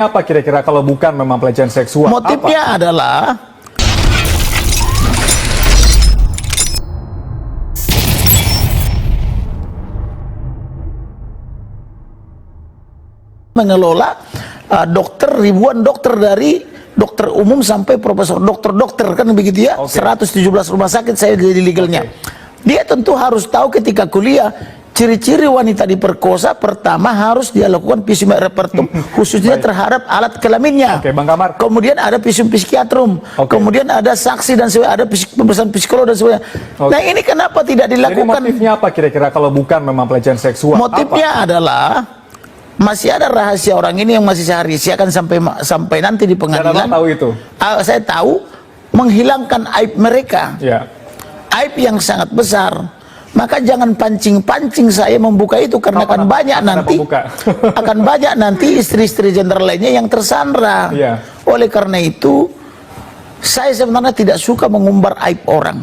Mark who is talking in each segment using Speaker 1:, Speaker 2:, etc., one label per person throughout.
Speaker 1: Apa kira-kira kalau bukan memang pelecehan seksual?
Speaker 2: Motifnya adalah mengelola dokter, ribuan dokter dari dokter umum sampai profesor dokter kan begitu ya. 117 rumah sakit saya jadi legalnya. Dia tentu harus tahu ketika kuliah ciri-ciri wanita diperkosa. Pertama harus dia lakukan visum et repertum khususnya terhadap alat kelaminnya.
Speaker 1: Bang Kamar.
Speaker 2: Kemudian ada visum psikiatrum. Kemudian ada saksi dan sebagainya, ada pemeriksaan psikolog dan sebagainya. Nah ini kenapa tidak dilakukan?
Speaker 1: Jadi motifnya apa kira-kira kalau bukan memang pelecehan seksual?
Speaker 2: Motifnya adalah masih ada rahasia orang ini yang masih saya rahasiakan sampai nanti di pengadilan.
Speaker 1: Dan tahu itu?
Speaker 2: Saya tahu menghilangkan aib mereka. Aib yang sangat besar. Maka jangan pancing-pancing saya membuka itu karena akan banyak nanti istri-istri jenderal lainnya yang tersandra. Oleh karena itu saya sebenarnya tidak suka mengumbar aib orang.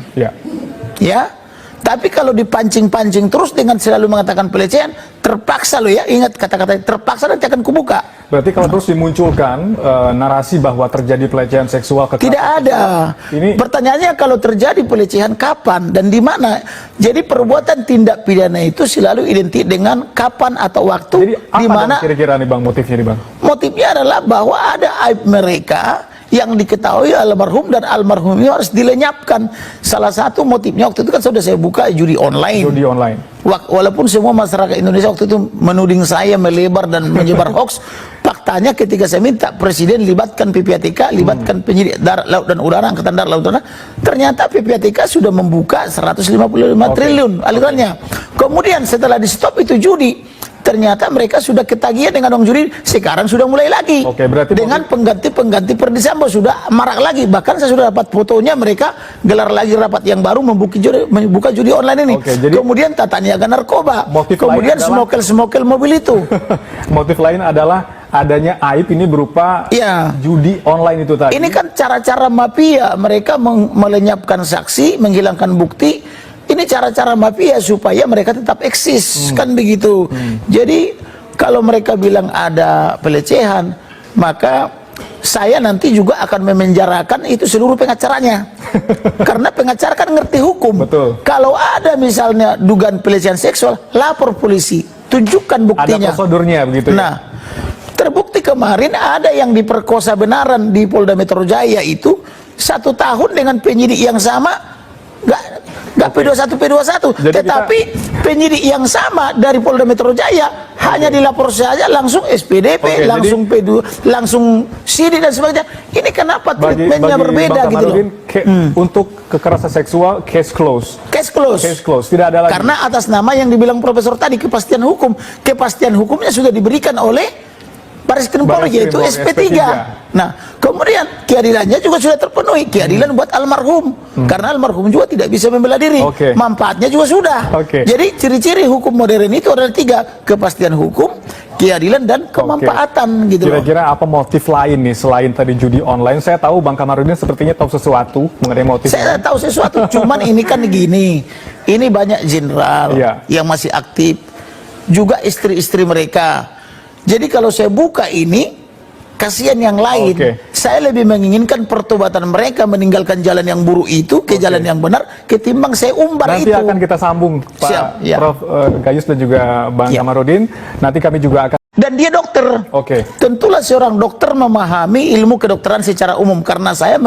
Speaker 2: Tapi kalau dipancing-pancing terus dengan selalu mengatakan pelecehan, terpaksa loh ya, ingat kata-kata terpaksa nanti akan kubuka.
Speaker 1: Berarti kalau terus dimunculkan narasi bahwa terjadi pelecehan seksual kekerasan,
Speaker 2: tidak ada. Pertanyaannya kalau terjadi pelecehan kapan dan di mana? Jadi perbuatan tindak pidana itu selalu identik dengan kapan atau waktu.
Speaker 1: Jadi
Speaker 2: di mana
Speaker 1: kira-kira nih Bang motifnya nih Bang?
Speaker 2: Motifnya adalah bahwa ada aib mereka yang diketahui almarhum dan almarhum ini harus dilenyapkan. Salah satu motifnya waktu itu kan sudah saya buka judi online. Judi online. Walaupun semua masyarakat Indonesia waktu itu menuding saya melebar dan menyebar hoax, faktanya ketika saya minta Presiden libatkan PPATK, libatkan penyidik darat, laut dan udara, angkatan darat, laut dan udara, ternyata PPATK sudah membuka 155 triliun alirannya. Kemudian setelah di stop itu judi, ternyata mereka sudah ketagihan dengan uang judi, sekarang sudah mulai lagi.
Speaker 1: Berarti
Speaker 2: dengan pengganti Ferdi Sambo sudah marak lagi. Bahkan saya sudah dapat fotonya, mereka gelar lagi rapat yang baru membuka judi online ini. Kemudian tata niaga narkoba, kemudian smokel mobil itu.
Speaker 1: Motif lain adalah adanya aib ini berupa judi online itu tadi. Ini
Speaker 2: kan cara-cara mafia, mereka melenyapkan saksi, menghilangkan bukti. Ini cara-cara mafia supaya mereka tetap eksis, kan begitu. Jadi kalau mereka bilang ada pelecehan, maka saya nanti juga akan memenjarakan itu seluruh pengacaranya. Karena pengacara kan ngerti hukum. Kalau ada misalnya dugaan pelecehan seksual, lapor polisi, tunjukkan buktinya.
Speaker 1: Ada prosedurnya begitu.
Speaker 2: Nah, terbukti kemarin ada yang diperkosa benaran di Polda Metro Jaya itu 1 tahun dengan penyidik yang sama. Nggak P21, tetapi penyidik yang sama dari Polda Metro Jaya hanya dilapor saja langsung SPDP, langsung P2, langsung sidik dan sebagainya. Ini kenapa treatmentnya berbeda gitu loh?
Speaker 1: Untuk kekerasan seksual, case close.
Speaker 2: Case close.
Speaker 1: Tidak ada lagi.
Speaker 2: Karena atas nama yang dibilang Profesor tadi, kepastian hukum. Kepastian hukumnya sudah diberikan oleh Baris Krim Polri, yaitu SP3. Nah, kemudian keadilannya juga sudah terpenuhi. Keadilan buat almarhum. Karena almarhum juga tidak bisa membela diri. Manfaatnya juga sudah. Jadi ciri-ciri hukum modern itu adalah 3. Kepastian hukum, keadilan, dan kemanfaatan. Gitu.
Speaker 1: Kira-kira apa motif lain nih selain tadi judi online? Saya tahu Bang Kamarudin sepertinya tahu sesuatu mengenai motif.
Speaker 2: Saya tahu sesuatu, cuman ini kan gini. Ini banyak jenderal yang masih aktif. Juga istri-istri mereka. Jadi kalau saya buka ini, kasihan yang lain. Saya lebih menginginkan pertobatan mereka meninggalkan jalan yang buruk itu ke jalan yang benar, ketimbang saya umbar
Speaker 1: nanti
Speaker 2: itu.
Speaker 1: Nanti akan kita sambung, Pak Prof. Gayus dan juga Bang Kamarudin. Nanti kami juga akan.
Speaker 2: Dan dia dokter. Tentulah seorang dokter memahami ilmu kedokteran secara umum, karena saya